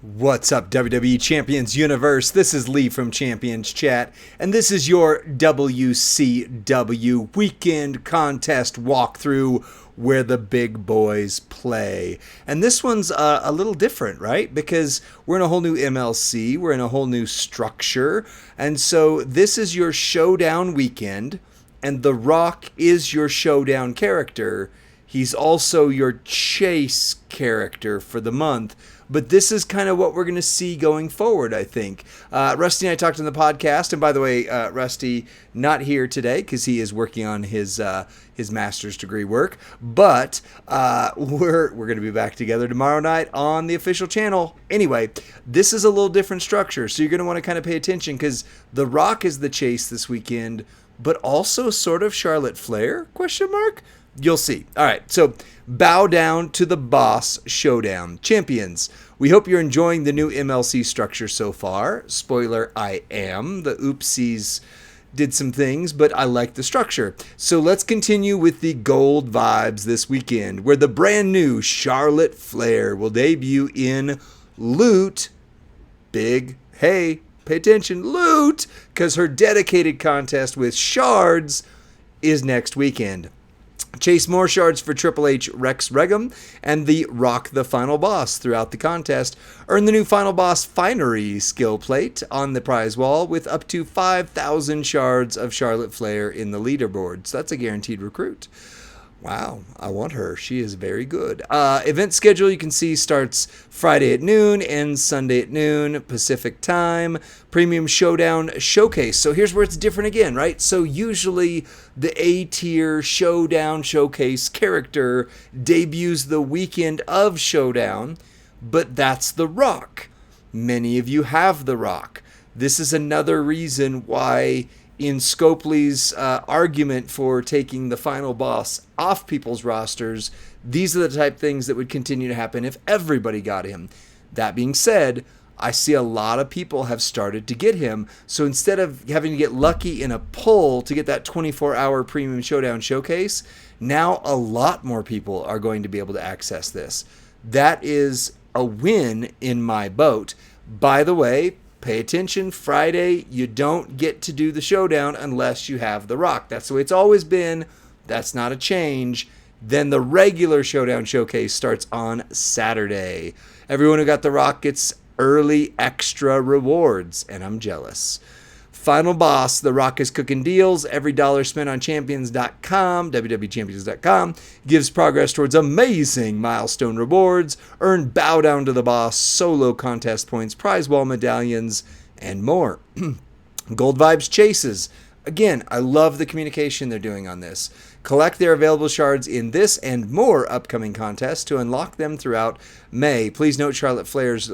What's up, WWE Champions Universe? This is Lee from Champions Chat, and this is your WCW Weekend Contest walkthrough where the big boys play. And this one's a little different, right? Because we're in a whole new MLC, we're in a whole new structure, and so this is your showdown weekend, and The Rock is your showdown character. He's also your chase character for the month. But this is kind of what we're going to see going forward, I think. Rusty and I talked on the podcast, and by the way, Rusty not here today because he is working on his master's degree work. But we're going to be back together tomorrow night on the official channel. Anyway, this is a little different structure, so you're going to want to kind of pay attention because The Rock is the chase this weekend, but also sort of Charlotte Flair? Question mark. You'll see. All right, so bow down to the Boss Showdown. Champions, we hope you're enjoying the new MLC structure so far. Spoiler, I am. The oopsies did some things, but I like the structure. So let's continue with the gold vibes this weekend, where the brand new Charlotte Flair will debut in Loot. Big, hey, pay attention, Loot, because her dedicated contest with Shards is next weekend. Chase more shards for Triple H Rex Regum and the Rock the Final Boss throughout the contest. Earn the new Final Boss Finery skill plate on the prize wall with up to 5,000 shards of Charlotte Flair in the leaderboard. So that's a guaranteed recruit. Wow, I want her. She is very good. Event schedule you can see starts Friday at noon, ends Sunday at noon, Pacific time. Premium Showdown Showcase. So here's where it's different again, right? So usually the A-tier Showdown Showcase character debuts the weekend of Showdown, but that's The Rock. Many of you have The Rock. This is another reason why in Scopely's argument for taking the final boss off people's rosters, these are the type of things that would continue to happen if everybody got him. That being said, I see a lot of people have started to get him. So instead of having to get lucky in a pull to get that 24-hour Premium Showdown Showcase, now a lot more people are going to be able to access this. That is a win in my boat. By the way, pay attention, Friday, you don't get to do the showdown unless you have The Rock. That's the way it's always been. That's not a change. Then the regular Showdown Showcase starts on Saturday. Everyone who got The Rock gets early extra rewards, and I'm jealous. Final Boss, The Rock is cooking deals. Every dollar spent on champions.com, www.champions.com, gives progress towards amazing milestone rewards. Earn Bow Down to the Boss, solo contest points, prize wall medallions, and more. Gold Vibes Chases. Again, I love the communication they're doing on this. Collect their available shards in this and more upcoming contests to unlock them throughout May. Please note Charlotte Flair's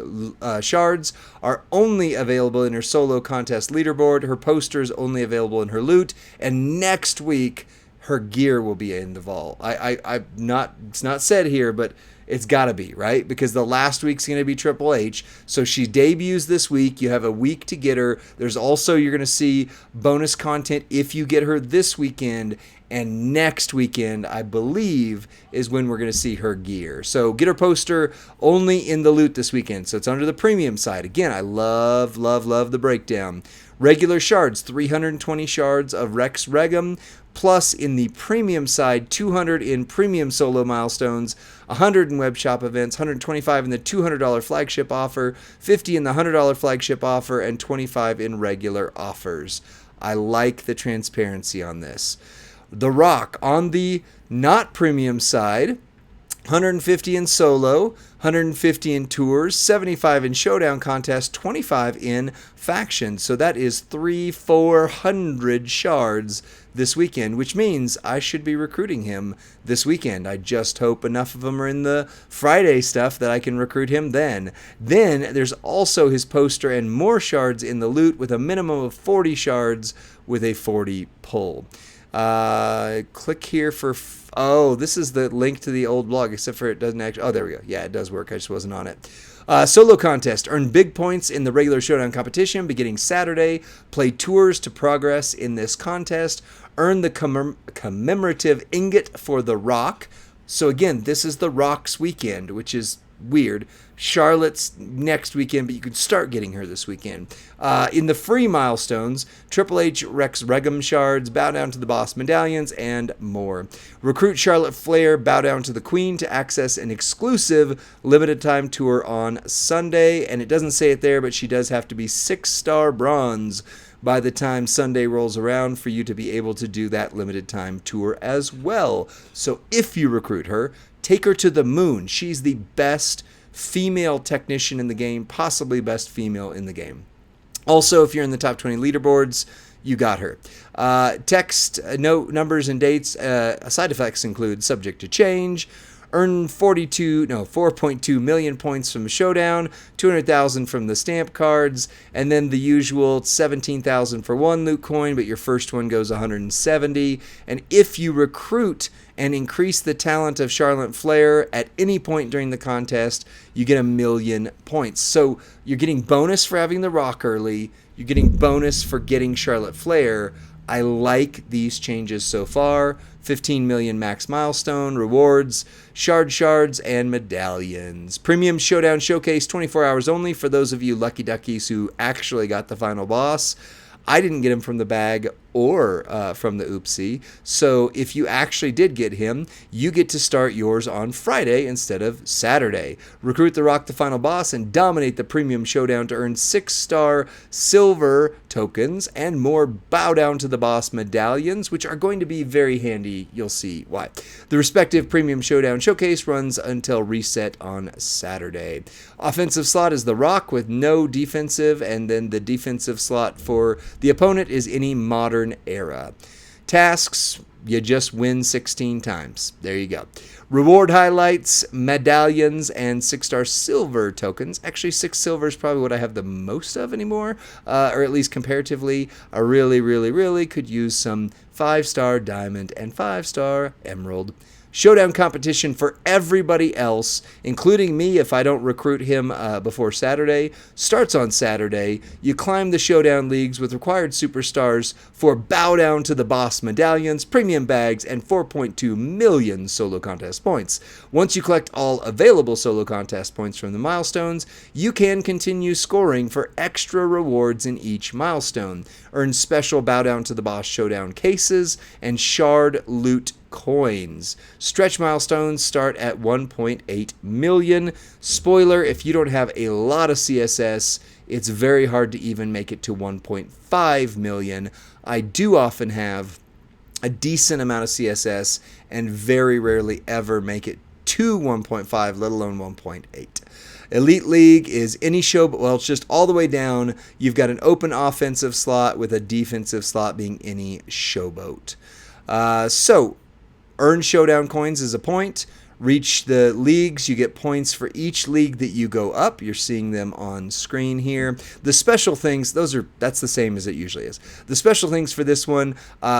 shards are only available in her solo contest leaderboard. Her poster is only available in her loot. And next week, her gear will be in the vault. It's not said here, but it's got to be, right? Because the last week's going to be Triple H. So she debuts this week. You have a week to get her. There's also, you're going to see bonus content if you get her this weekend. And next weekend, I believe, is when we're going to see her gear. So get her poster only in the loot this weekend. So it's under the premium side. Again, I love, love, love the breakdown. Regular shards, 320 shards of Rex Regum. Plus, in the premium side, 200 in premium solo milestones, 100 in web shop events, 125 in the $200 flagship offer, 50 in the $100 flagship offer, and 25 in regular offers. I like the transparency on this. The Rock on the not premium side, 150 in solo, 150 in tours, 75 in showdown contest, 25 in faction. So that is 400 shards this weekend, which means I should be recruiting him this weekend. I just hope enough of them are in the Friday stuff that I can recruit him then. Then there's also his poster and more shards in the loot with a minimum of 40 shards with a 40 pull. Click here for, this is the link to the old blog, except for it doesn't actually, there we go. Yeah, it does work. I just wasn't on it. Solo contest. Earn big points in the regular showdown competition beginning Saturday. Play tours to progress in this contest. Earn the commemorative ingot for The Rock. So again, this is The Rock's weekend, which is weird. Charlotte's next weekend, but you could start getting her this weekend. In the free milestones, Triple H Rex Regum shards, bow down to the Boss medallions, and more. Recruit Charlotte Flair, bow down to the Queen to access an exclusive limited time tour on Sunday. And it doesn't say it there, but she does have to be 6-star bronze by the time Sunday rolls around for you to be able to do that limited time tour as well. So if you recruit her, take her to the moon. She's the best female technician in the game, possibly best female in the game. Also, if you're in the top 20 leaderboards, you got her. Text, note, numbers, and dates. Side effects include subject to change. Earn 4.2 million points from the showdown, 200,000 from the stamp cards, and then the usual 17,000 for one loot coin, but your first one goes 170. And if you recruit and increase the talent of Charlotte Flair at any point during the contest, you get 1,000,000 points. So you're getting bonus for having the Rock early. You're getting bonus for getting Charlotte Flair. I like these changes so far. 15 million max milestone, rewards, shards, and medallions. Premium Showdown Showcase, 24 hours only for those of you lucky duckies who actually got the final boss. I didn't get him from the bag or from the oopsie. So if you actually did get him, you get to start yours on Friday instead of Saturday. Recruit the Rock the Final Boss and dominate the Premium Showdown to earn 6-star silver tokens and more bow down to the Boss medallions, which are going to be very handy. You'll see why. The respective Premium Showdown Showcase runs until reset on Saturday. Offensive slot is the Rock with no defensive, and then the defensive slot for the opponent is any modern era. Tasks, you just win 16 times. There you go. Reward highlights, medallions, and 6-star silver tokens. Actually, 6 silver is probably what I have the most of anymore, or at least comparatively. I really could use some 5-star diamond and 5-star emerald. Showdown competition for everybody else, including me if I don't recruit him before Saturday, starts on Saturday. You climb the Showdown leagues with required superstars for bow down to the Boss medallions, premium bags, and 4.2 million solo contest points. Once you collect all available solo contest points from the milestones, you can continue scoring for extra rewards in each milestone. Earn special bow down to the Boss Showdown cases and shard loot coins. Stretch milestones start at 1.8 million. Spoiler, if you don't have a lot of CSS, it's very hard to even make it to 1.5 million. I do often have a decent amount of CSS and very rarely ever make it to 1.5, let alone 1.8. Elite League is any show, well, it's just all the way down. You've got an open offensive slot with a defensive slot being any showboat. So, earn showdown coins as a point. Reach the leagues, you get points for each league that you go up. You're seeing them on screen here. The special things, that's the same as it usually is. The special things for this one,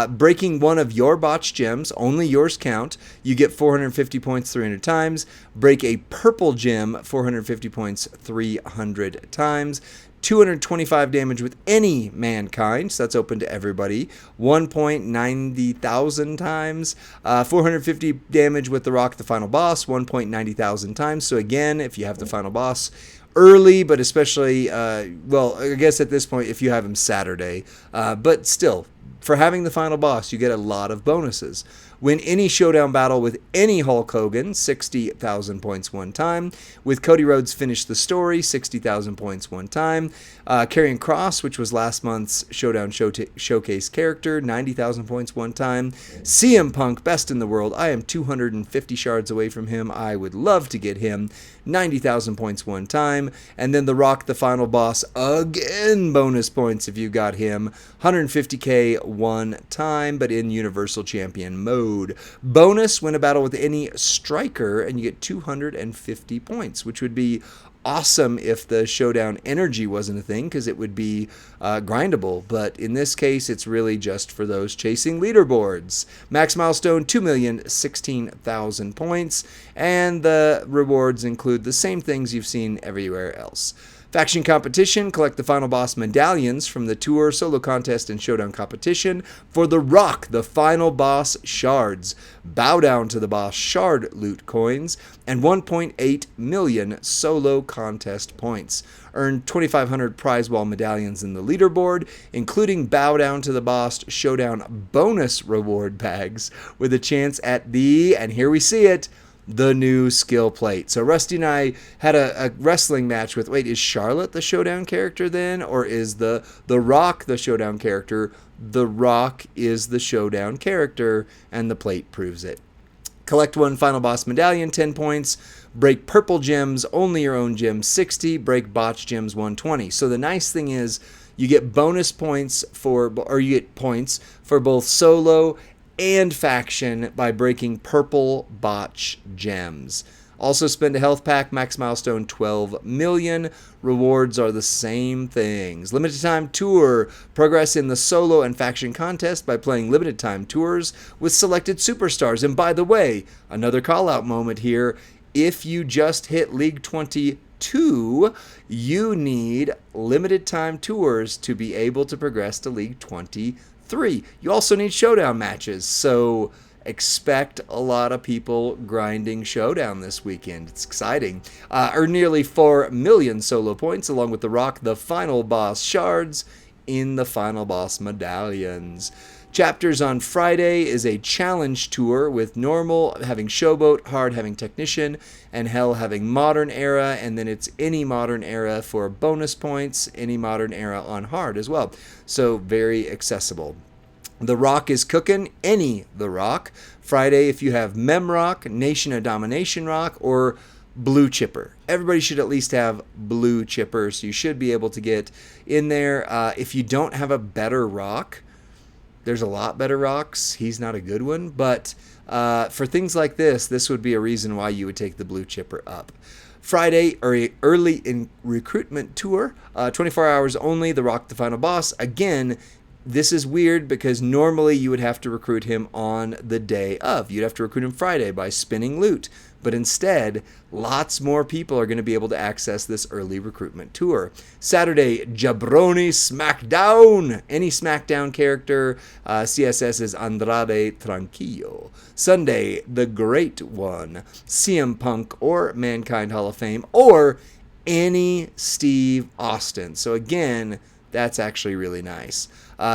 breaking one of your botched gems, only yours count. You get 450 points 300 times. Break a purple gem, 450 points 300 times. 225 damage with any mankind, so that's open to everybody. 1.90,000 times. 450 damage with the Rock the Final Boss, 1.90,000 times. So again, if you have the Final Boss early, but especially, well, I guess at this point, if you have him Saturday. But still, for having the Final Boss, you get a lot of bonuses. Win any showdown battle with any Hulk Hogan, 60,000 points one time. With Cody Rhodes, finish the story, 60,000 points one time. Karrion Kross, which was last month's Showdown Showcase character, 90,000 points one time. CM Punk, best in the world. I am 250 shards away from him. I would love to get him. 90,000 points one time. And then The Rock, the Final Boss, again, bonus points if you got him. 150k one time, but in Universal Champion mode. Bonus, win a battle with any striker, and you get 250 points, which would be awesome if the Showdown energy wasn't a thing, because it would be grindable. But in this case, it's really just for those chasing leaderboards. Max milestone, 2,016,000 points, and the rewards include the same things you've seen everywhere else. Faction competition, collect the final boss medallions from the tour, solo contest, and showdown competition for The Rock, the final boss shards. Bow down to the boss shard loot coins and 1.8 million solo contest points. Earn 2,500 prize wall medallions in the leaderboard, including bow down to the boss showdown bonus reward bags with a chance at and here we see it, the new skill plate. So Rusty and I had a wrestling match with, wait, is Charlotte the showdown character then? Or is the Rock the showdown character? The Rock is the showdown character, and the plate proves it. Collect one final boss medallion, 10 points. Break purple gems, only your own gem, 60. Break botch gems, 120. So the nice thing is you get bonus points you get points for both solo and faction by breaking purple botch gems. Also spend a health pack, max milestone 12 million. Rewards are the same things. Limited time tour. Progress in the solo and faction contest by playing limited time tours with selected superstars. And by the way, another call out moment here. If you just hit League 22, you need limited time tours to be able to progress to League 23. You also need showdown matches. So expect a lot of people grinding showdown this weekend. It's exciting. Earn nearly 4 million solo points along with The Rock, the final boss shards in the final boss medallions. Chapters on Friday is a challenge tour with normal having showboat, hard having technician, and hell having modern era, and then it's any modern era for bonus points, any modern era on hard as well. So very accessible. The Rock is cooking, any The Rock. Friday, if you have Mem Rock, Nation of Domination Rock, or Blue Chipper. Everybody should at least have Blue Chipper, so you should be able to get in there. If you don't have a better rock, there's a lot better rocks. He's not a good one, but for things like this would be a reason why you would take the Blue Chipper up. Friday, early in recruitment tour, 24 hours only, The Rock, the final boss. Again, this is weird because normally you would have to recruit him on the day of. You'd have to recruit him Friday by spinning loot. But instead, lots more people are going to be able to access this early recruitment tour. Saturday, Jabroni Smackdown. Any Smackdown character. CSS is Andrade Tranquillo. Sunday, The Great One. CM Punk or Mankind Hall of Fame. Or any Steve Austin. So again, that's actually really nice.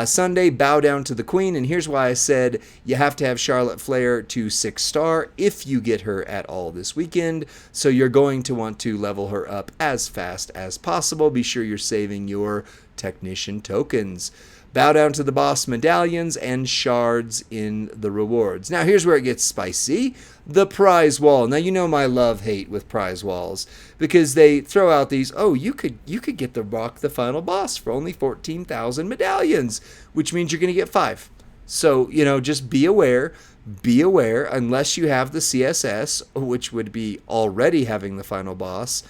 Sunday, Bow Down to the Queen, and here's why I said you have to have Charlotte Flair to 6-star if you get her at all this weekend, so you're going to want to level her up as fast as possible. Be sure you're saving your technician tokens. Bow down to the boss medallions and shards in the rewards. Now here's where it gets spicy. The prize wall. Now you know my love-hate with prize walls because they throw out these, oh, you could get the Rock the final boss for only 14,000 medallions, which means you're going to get 5. So, just be aware, unless you have the CSS, which would be already having the final boss.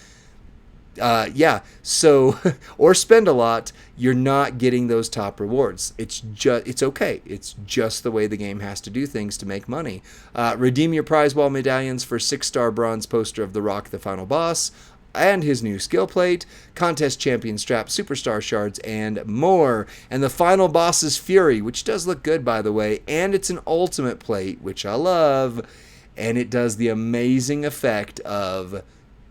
So or spend a lot, you're not getting those top rewards. It's okay. It's just the way the game has to do things to make money. Redeem your prize wall medallions for 6-star bronze poster of The Rock, the final boss, and his new skill plate, contest champion strap, superstar shards, and more. And the final boss is Fury, which does look good, by the way, and it's an ultimate plate, which I love, and it does the amazing effect of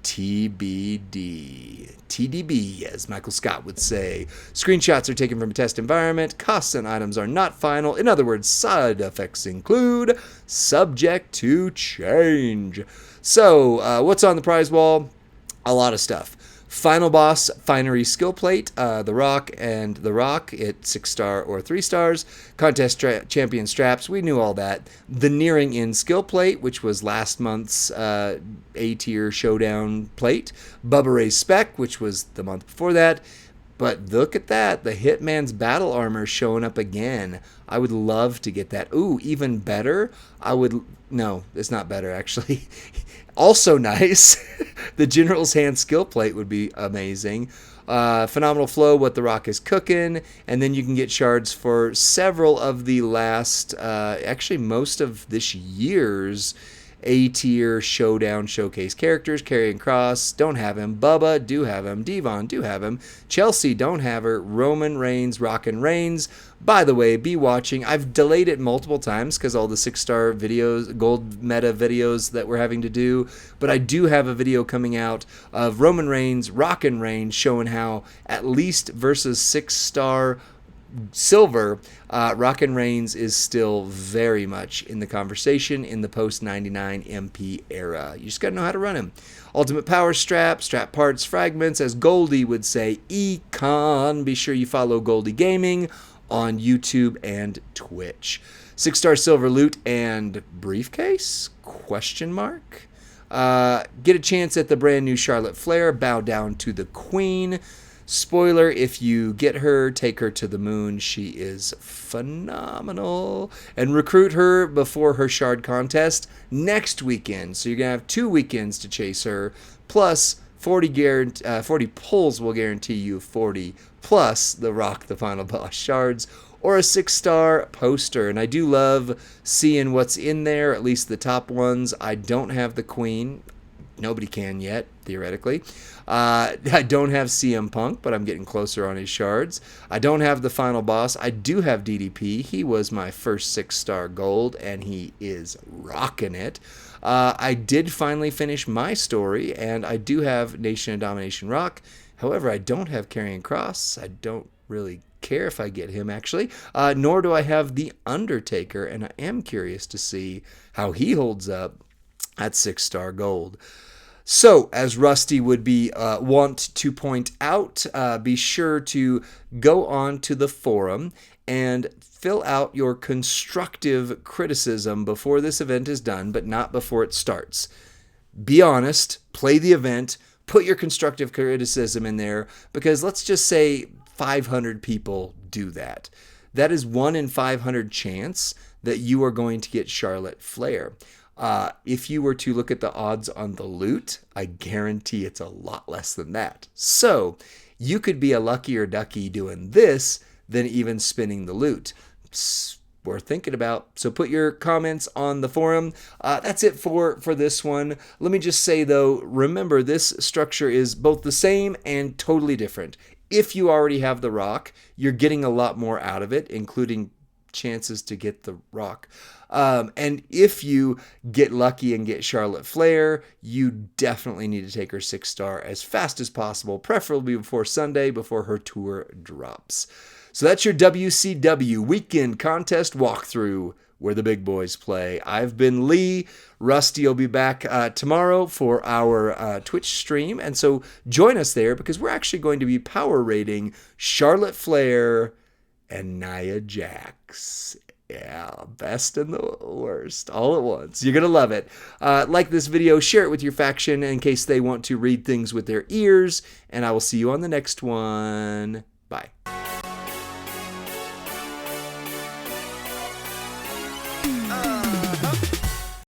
TBD. TDB, as Michael Scott would say. Screenshots are taken from a test environment. Costs and items are not final. In other words, side effects include subject to change. So, what's on the prize wall? A lot of stuff. Final boss, Finery skill plate, The Rock and The Rock at 6-star or 3 stars. Contest champion straps, we knew all that. The Nearing In skill plate, which was last month's A-tier showdown plate. Bubba Ray's spec, which was the month before that. But look at that, the Hitman's battle armor showing up again. I would love to get that. Ooh, even better, no, it's not better actually. Also nice, the General's Hand skill plate would be amazing. Phenomenal Flow, What the Rock is Cooking, and then you can get shards for several of the last, actually most of this year's A-tier Showdown Showcase characters. Karrion Kross, don't have him. Bubba, do have him. Devon, do have him. Chelsea, don't have her. Roman Reigns, Rockin' Reigns. By the way, be watching. I've delayed it multiple times because all the 6-star videos, gold meta videos that we're having to do. But I do have a video coming out of Roman Reigns, Rockin' Reigns, showing how at least versus 6-star silver, Rockin' Reigns is still very much in the conversation in the post-99 MP era. You just got to know how to run him. Ultimate Power Strap, strap parts, fragments, as Goldie would say, Econ. Be sure you follow Goldie Gaming on YouTube and Twitch. 6-star silver loot and briefcase? Question mark. Get a chance at the brand new Charlotte Flair. Bow down to the Queen. Spoiler, if you get her, take her to the moon. She is phenomenal. And recruit her before her shard contest next weekend. So you're going to have 2 weekends to chase her. Plus, 40 pulls will guarantee you 40. Plus, the Rock the Final Boss shards. Or a 6-star poster. And I do love seeing what's in there, at least the top ones. I don't have the Queen. Nobody can yet, theoretically. I don't have CM Punk, but I'm getting closer on his shards. I don't have the Final Boss. I do have DDP. He was my first 6-star gold, and he is rocking it. I did finally finish my story, and I do have Nation of Domination Rock. However, I don't have Karrion Kross. I don't really care if I get him, actually. Nor do I have The Undertaker, and I am curious to see how he holds up at 6-star gold. So, as Rusty would be want to point out, be sure to go on to the forum and fill out your constructive criticism before this event is done, but not before it starts. Be honest, play the event, put your constructive criticism in there, because let's just say 500 people do that. That is 1 in 500 chance that you are going to get Charlotte Flair. If you were to look at the odds on the loot, I guarantee it's a lot less than that. So you could be a luckier ducky doing this than even spinning the loot. It's worth thinking about. So put your comments on the forum. That's it for this one. Let me just say, though, remember this structure is both the same and totally different. If you already have the Rock, you're getting a lot more out of it, including chances to get the Rock. And if you get lucky and get Charlotte Flair, you definitely need to take her 6-star as fast as possible, preferably before Sunday, before her tour drops. So that's your WCW Weekend Contest Walkthrough, where the big boys play. I've been Lee. Rusty will be back tomorrow for our Twitch stream, and so join us there, because we're actually going to be power rating Charlotte Flair and Nia Jax. Yeah, best and the worst all at once. You're going to love it. Like this video, share it with your faction in case they want to read things with their ears, and I will see you on the next one. Bye.